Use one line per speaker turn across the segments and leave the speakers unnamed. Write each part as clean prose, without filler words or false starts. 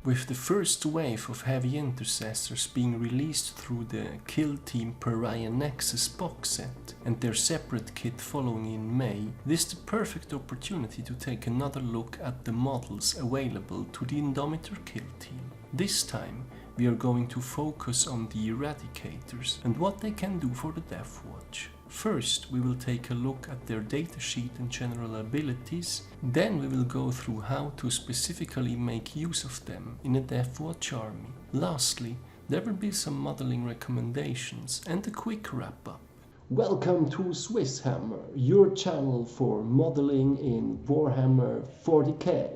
With the first wave of Heavy Intercessors being released through the Killteam Pariah Nexus box set and their separate kit following in May, this is the perfect opportunity to take another look at the models available to the Indomitor Killteam. This time we are going to focus on the Eradicators and what they can do for the Deathwatch. First, we will take a look at their datasheet and general abilities, then we will go through how to specifically make use of them in a Deathwatch army. Lastly, there will be some modeling recommendations and a quick wrap-up.
Welcome to SwissHammer, your channel for modeling in Warhammer 40k.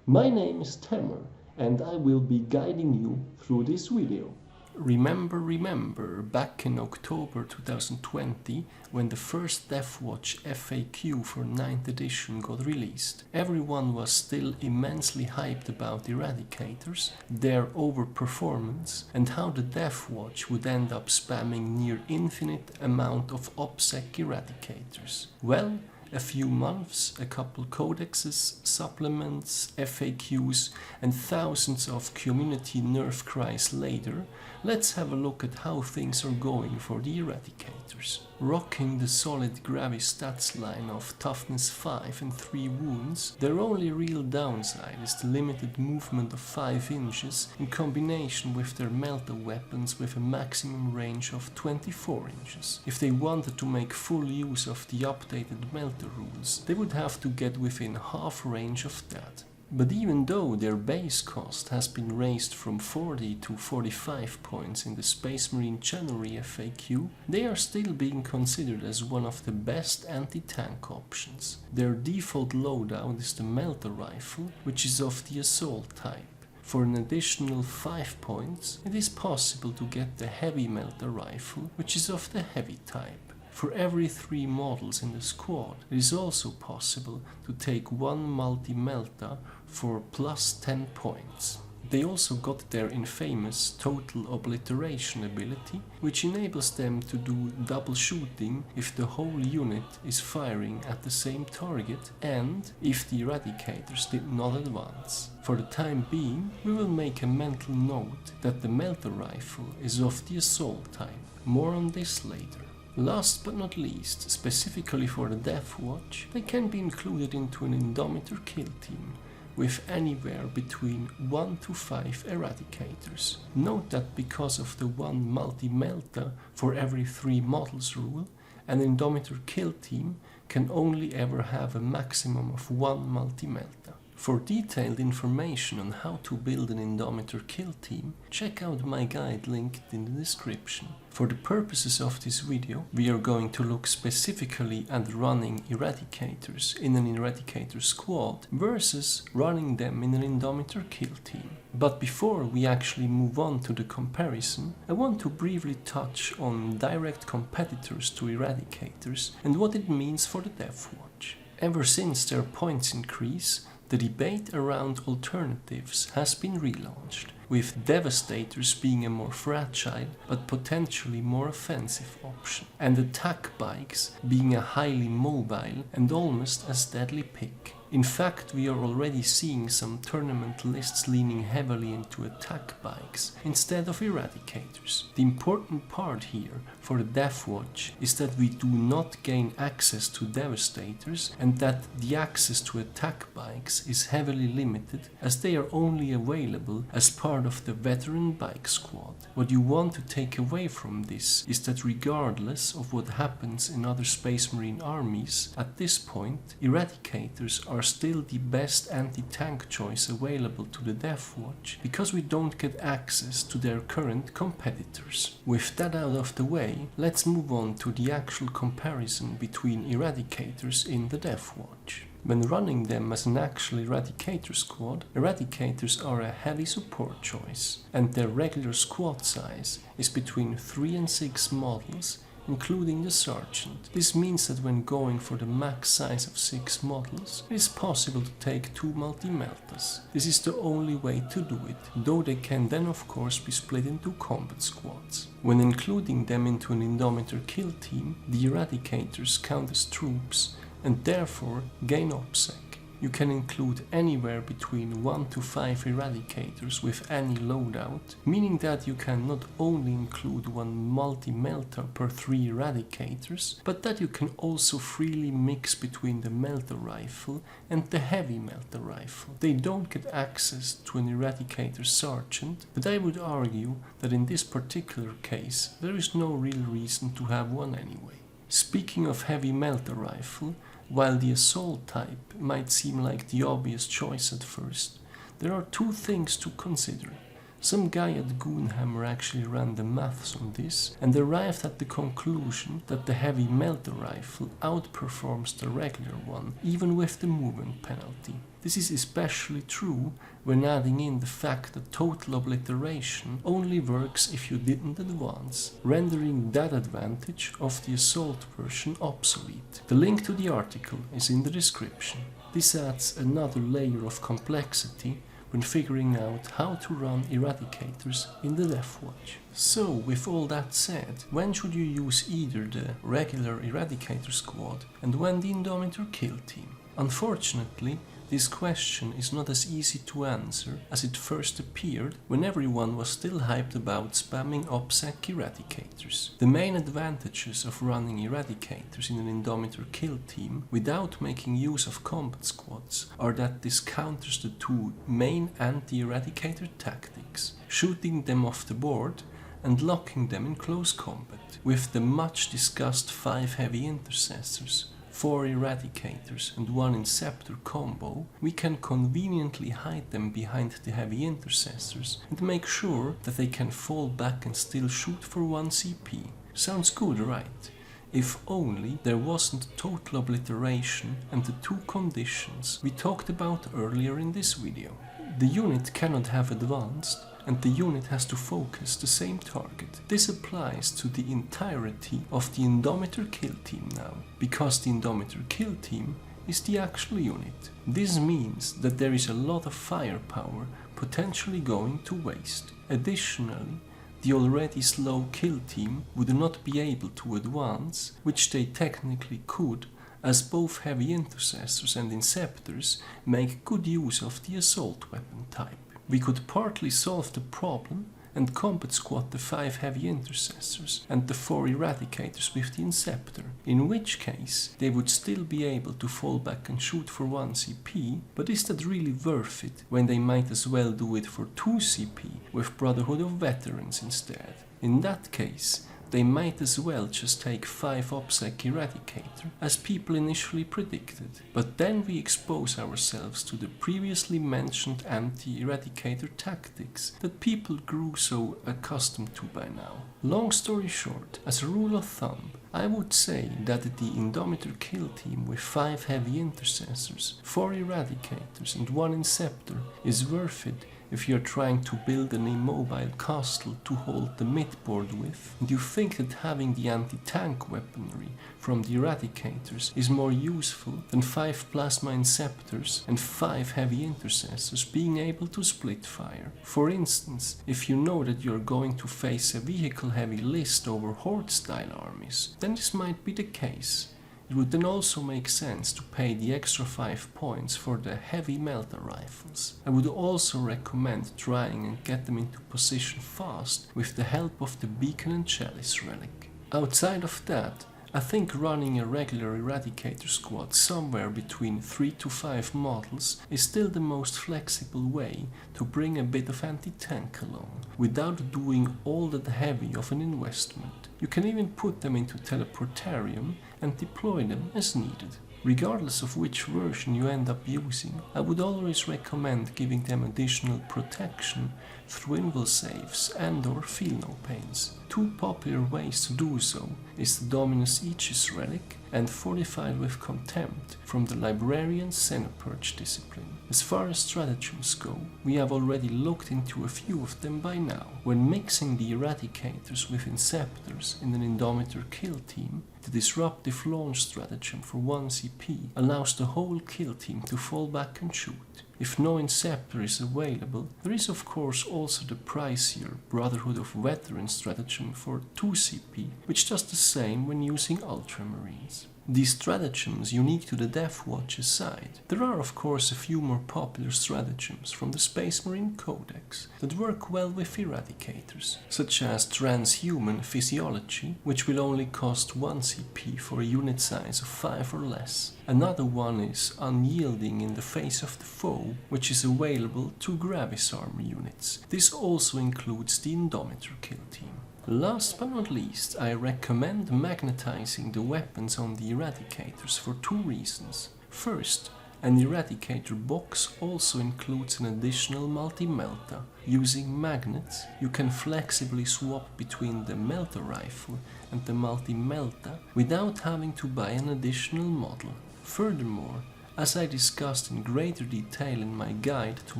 My name is Tammer, and I will be guiding you through this video.
Remember, back in October 2020, when the first Deathwatch FAQ for 9th edition got released, everyone was still immensely hyped about Eradicators, their overperformance, and how the Deathwatch would end up spamming near infinite amount of OPSEC Eradicators. Well, a few months, a couple codexes, supplements, FAQs, and thousands of community nerf cries later, let's have a look at how things are going for the Eradicators. Rocking the solid Gravi stats line of toughness 5 and 3 wounds, their only real downside is the limited movement of 5 inches in combination with their melter weapons with a maximum range of 24 inches. If they wanted to make full use of the updated melter rules, they would have to get within half range of that. But even though their base cost has been raised from 40 to 45 points in the Space Marine January FAQ, they are still being considered as one of the best anti-tank options. Their default loadout is the Melter Rifle, which is of the Assault type. For an additional 5 points, it is possible to get the Heavy Melter Rifle, which is of the Heavy type. For every 3 models in the squad, it is also possible to take 1 multi-melta for plus 10 points. They also got their infamous Total Obliteration ability, which enables them to do double shooting if the whole unit is firing at the same target and if the Eradicators did not advance. For the time being, we will make a mental note that the Melter Rifle is of the Assault type. More on this later. Last but not least, specifically for the Deathwatch, they can be included into an Indomitor Killteam, with anywhere between 1 to 5 Eradicators. Note that because of the 1 multi-melta for every 3 models rule, an Indomitor Killteam can only ever have a maximum of 1 multi-melta. For detailed information on how to build an Indomitor Killteam, check out my guide linked in the description. For the purposes of this video, we are going to look specifically at running Eradicators in an Eradicator squad versus running them in an Indomitor Killteam. But before we actually move on to the comparison, I want to briefly touch on direct competitors to Eradicators and what it means for the Deathwatch. Ever since their points increase, the debate around alternatives has been relaunched, with Devastators being a more fragile but potentially more offensive option, and attack bikes being a highly mobile and almost as deadly pick. In fact, we are already seeing some tournament lists leaning heavily into attack bikes instead of Eradicators. The important part here for the Deathwatch is that we do not gain access to Devastators and that the access to attack bikes is heavily limited as they are only available as part of the veteran bike squad. What you want to take away from this is that regardless of what happens in other Space Marine armies, at this point, Eradicators are still the best anti-tank choice available to the Deathwatch because we don't get access to their current competitors. With that out of the way, let's move on to the actual comparison between Eradicators in the Deathwatch. When running them as an actual Eradicator squad, Eradicators are a heavy support choice, and their regular squad size is between 3 and 6 models, including the Sergeant. This means that when going for the max size of 6 models, it is possible to take 2 multi-meltas. This is the only way to do it, though they can then of course be split into combat squads. When including them into an Indomitor Killteam, the Eradicators count as troops and therefore gain OPSEC. you can include anywhere between 1 to 5 Eradicators with any loadout, meaning that you can not only include one multi-melter per 3 Eradicators, but that you can also freely mix between the melter rifle and the heavy melter rifle. They don't get access to an Eradicator sergeant, but I would argue that in this particular case there is no real reason to have one anyway. Speaking of heavy melter rifle, while the assault type might seem like the obvious choice at first, there are two things to consider. Some guy at Goonhammer actually ran the maths on this and arrived at the conclusion that the heavy melter rifle outperforms the regular one, even with the movement penalty. This is especially true when adding in the fact that total obliteration only works if you didn't advance, rendering that advantage of the assault version obsolete. The link to the article is in the description. This adds another layer of complexity when figuring out how to run Eradicators in the Deathwatch. So, with all that said, when should you use either the regular Eradicator squad and when the Indomitor Killteam? Unfortunately, this question is not as easy to answer as it first appeared when everyone was still hyped about spamming OPSEC Eradicators. The main advantages of running Eradicators in an Indomitor Killteam without making use of combat squads are that this counters the two main anti-Eradicator tactics, shooting them off the board and locking them in close combat. With the much discussed 5 Heavy Intercessors, 4 Eradicators and 1 Inceptor combo, we can conveniently hide them behind the Heavy Intercessors and make sure that they can fall back and still shoot for 1 CP. Sounds good, right? If only there wasn't total obliteration and the 2 conditions we talked about earlier in this video. The unit cannot have advanced, and the unit has to focus the same target. This applies to the entirety of the Indomitor Killteam now, because the Indomitor Killteam is the actual unit. This means that there is a lot of firepower potentially going to waste. Additionally, the already slow Killteam would not be able to advance, which they technically could, as both Heavy Intercessors and Inceptors make good use of the assault weapon type. We could partly solve the problem and combat squad the 5 Heavy Intercessors and the 4 Eradicators with the Inceptor, in which case they would still be able to fall back and shoot for 1 CP, but is that really worth it when they might as well do it for 2 CP with Brotherhood of Veterans instead? In that case, they might as well just take 5 OPSEC Eradicator as people initially predicted, but then we expose ourselves to the previously mentioned anti-Eradicator tactics that people grew so accustomed to by now. Long story short, as a rule of thumb, I would say that the Indomitor Killteam with 5 Heavy Intercessors, 4 Eradicators and 1 Inceptor is worth it if you're trying to build an immobile castle to hold the midboard with, and you think that having the anti-tank weaponry from the Eradicators is more useful than 5 Plasma Inceptors and 5 Heavy Intercessors being able to split fire. For instance, if you know that you're going to face a vehicle-heavy list over Horde-style armies, then this might be the case. It would then also make sense to pay the extra 5 points for the heavy melter rifles. I would also recommend trying and get them into position fast with the help of the Beacon and Chalice relic. Outside of that, I think running a regular Eradicator squad somewhere between 3 to 5 models is still the most flexible way to bring a bit of anti-tank along, without doing all that heavy of an investment. You can even put them into Teleportarium and deploy them as needed. Regardless of which version you end up using, I would always recommend giving them additional protection through invul saves and or feel no pains. 2 popular ways to do so is the Dominus Aegis relic and Fortified with Contempt from the Librarian Xenopurge discipline. As far as stratagems go, we have already looked into a few of them by now. When mixing the Eradicators with Inceptors in an Indomitor Killteam, the Disruptive Launch stratagem for 1 CP allows the whole Killteam to fall back and shoot. If no Inceptor is available, there is of course also the pricier Brotherhood of Veterans stratagem for 2 CP, which does the same when using Ultramarines. These stratagems unique to the Deathwatch aside, there are of course a few more popular stratagems from the Space Marine Codex that work well with Eradicators, such as transhuman physiology, which will only cost 1 CP for a unit size of 5 or less. Another one is unyielding in the face of the foe, which is available to Gravis armor units. This also includes the Indomitor Killteam. Last but not least, I recommend magnetizing the weapons on the Eradicators for 2 reasons. First, an Eradicator box also includes an additional multi-melta. Using magnets, you can flexibly swap between the melta rifle and the multi-melta without having to buy an additional model. Furthermore, as I discussed in greater detail in my guide to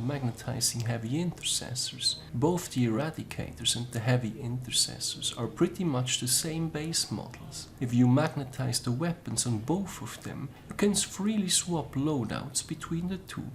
magnetizing Heavy Intercessors, both the Eradicators and the Heavy Intercessors are pretty much the same base models. If you magnetize the weapons on both of them, you can freely swap loadouts between the two.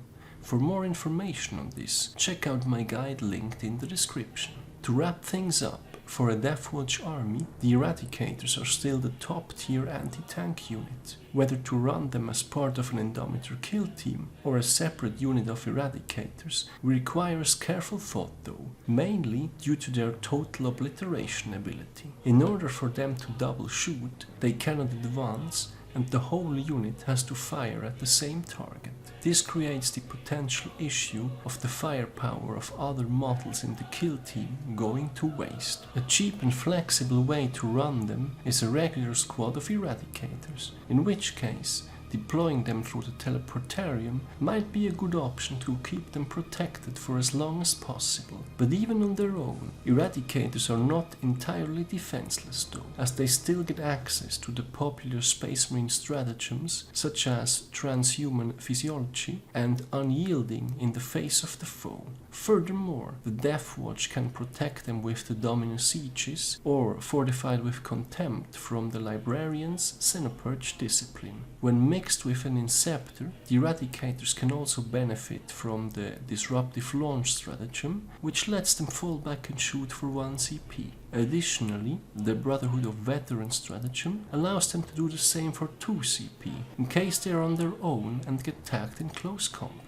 For more information on this, check out my guide linked in the description. To wrap things up, for a Deathwatch army, the Eradicators are still the top tier anti-tank unit. Whether to run them as part of an Indomitor Killteam or a separate unit of Eradicators requires careful thought though, mainly due to their total obliteration ability. In order for them to double shoot, they cannot advance and the whole unit has to fire at the same target. This creates the potential issue of the firepower of other models in the kill team going to waste. A cheap and flexible way to run them is a regular squad of Eradicators, in which case deploying them through the teleportarium might be a good option to keep them protected for as long as possible. But even on their own, Eradicators are not entirely defenseless though, as they still get access to the popular Space Marine stratagems such as transhuman physiology and unyielding in the face of the foe. Furthermore, the Deathwatch can protect them with the Dominus Sieges or fortified with contempt from the Librarian's Xenopurge discipline. When mixed with an Inceptor, the Eradicators can also benefit from the Disruptive Launch stratagem, which lets them fall back and shoot for 1 CP. Additionally, the Brotherhood of Veterans stratagem allows them to do the same for 2 CP, in case they are on their own and get tagged in close combat.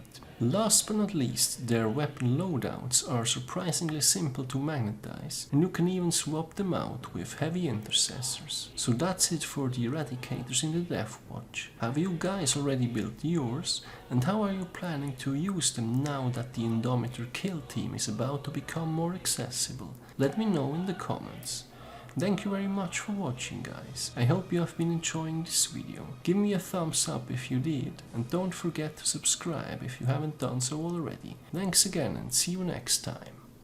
Last but not least, their weapon loadouts are surprisingly simple to magnetize, and you can even swap them out with Heavy Intercessors. So that's it for the Eradicators in the Deathwatch. Have you guys already built yours, and how are you planning to use them now that the Indomitor Killteam is about to become more accessible? Let me know in the comments. Thank you very much for watching, guys. I hope you have been enjoying this video. Give me a thumbs up if you did, and don't forget to subscribe if you haven't done so already. Thanks again and see you next time.